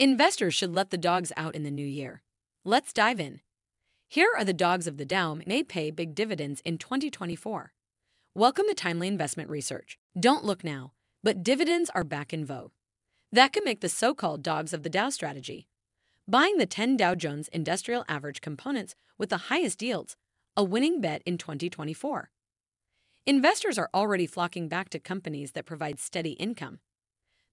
Investors should let the dogs out in the new year. Let's dive in. Here are the dogs of the Dow may pay big dividends in 2024. Welcome to Timely Investment Research. Don't look now, but dividends are back in vogue. That could make the so-called dogs of the Dow strategy. Buying the 10 Dow Jones Industrial Average components with the highest yields, a winning bet in 2024. Investors are already flocking back to companies that provide steady income.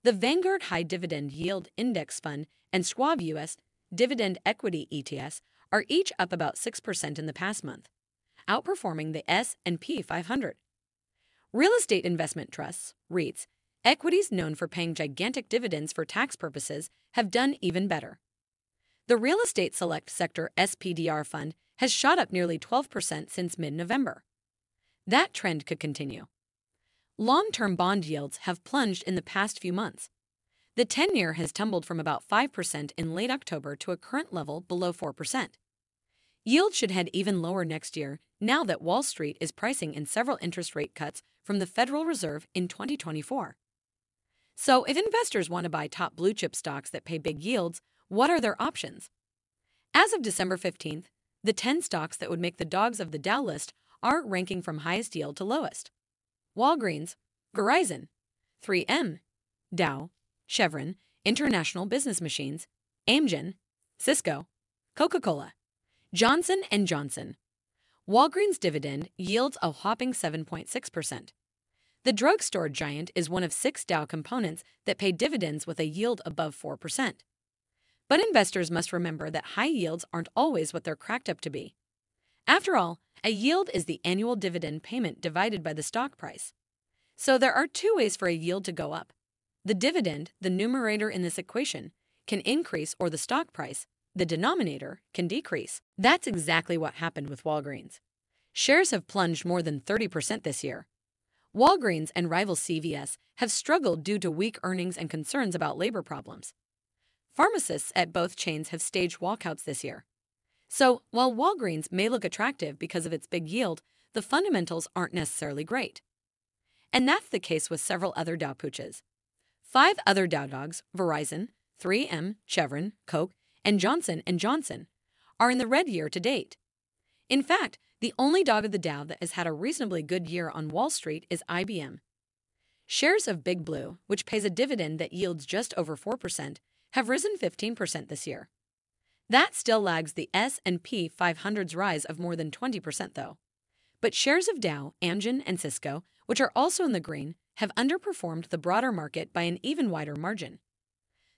The Vanguard High Dividend Yield Index Fund and Schwab U.S. Dividend Equity ETFs are each up about 6% in the past month, outperforming the S&P 500. Real estate investment trusts, REITs, equities known for paying gigantic dividends for tax purposes, have done even better. The Real Estate Select Sector SPDR Fund has shot up nearly 12% since mid-November. That trend could continue. Long-term bond yields have plunged in the past few months. The 10-year has tumbled from about 5% in late October to a current level below 4%. Yields should head even lower next year now that Wall Street is pricing in several interest rate cuts from the Federal Reserve in 2024. So if investors want to buy top blue-chip stocks that pay big yields, what are their options? As of December 15th, the 10 stocks that would make the dogs of the Dow list are ranking from highest yield to lowest. Walgreens, Verizon, 3M, Dow, Chevron, International Business Machines, Amgen, Cisco, Coca-Cola, Johnson & Johnson. Walgreens dividend yields a whopping 7.6%. The drugstore giant is one of 6 Dow components that pay dividends with a yield above 4%. But investors must remember that high yields aren't always what they're cracked up to be. After all, a yield is the annual dividend payment divided by the stock price. So there are 2 ways for a yield to go up. The dividend, the numerator in this equation, can increase, or the stock price, the denominator, can decrease. That's exactly what happened with Walgreens. Shares have plunged more than 30% this year. Walgreens and rival CVS have struggled due to weak earnings and concerns about labor problems. Pharmacists at both chains have staged walkouts this year. So, while Walgreens may look attractive because of its big yield, the fundamentals aren't necessarily great. And that's the case with several other Dow pooches. 5 other Dow dogs, Verizon, 3M, Chevron, Coke, and Johnson & Johnson, are in the red year to date. In fact, the only dog of the Dow that has had a reasonably good year on Wall Street is IBM. Shares of Big Blue, which pays a dividend that yields just over 4%, have risen 15% this year. That still lags the S&P 500's rise of more than 20% though. But shares of Dow, Amgen, and Cisco, which are also in the green, have underperformed the broader market by an even wider margin.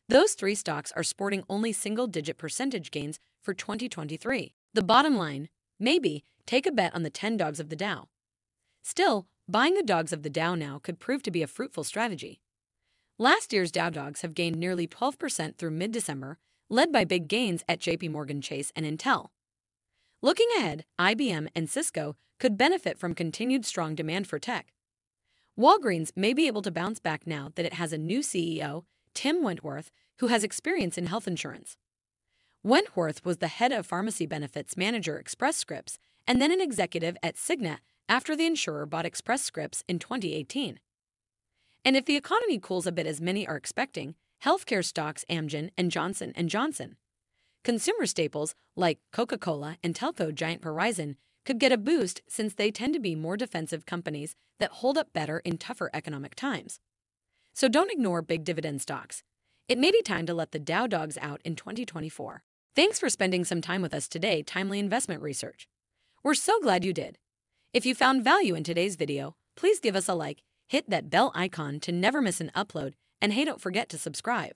Those 3 stocks are sporting only single-digit percentage gains for 2023. The bottom line, maybe take a bet on the 10 dogs of the Dow. Still, buying the dogs of the Dow now could prove to be a fruitful strategy. Last year's Dow dogs have gained nearly 12% through mid-December, led by big gains at JPMorgan Chase and Intel. Looking ahead, IBM and Cisco could benefit from continued strong demand for tech. Walgreens may be able to bounce back now that it has a new CEO, Tim Wentworth, who has experience in health insurance. Wentworth was the head of pharmacy benefits manager Express Scripts and then an executive at Cigna after the insurer bought Express Scripts in 2018. And if the economy cools a bit as many are expecting, healthcare stocks Amgen and Johnson & Johnson. Consumer staples like Coca-Cola and telco giant Verizon could get a boost since they tend to be more defensive companies that hold up better in tougher economic times. So don't ignore big dividend stocks. It may be time to let the Dow dogs out in 2024. Thanks for spending some time with us today, Timely Investment Research. We're so glad you did. If you found value in today's video, please give us a like, hit that bell icon to never miss an upload, and hey, don't forget to subscribe.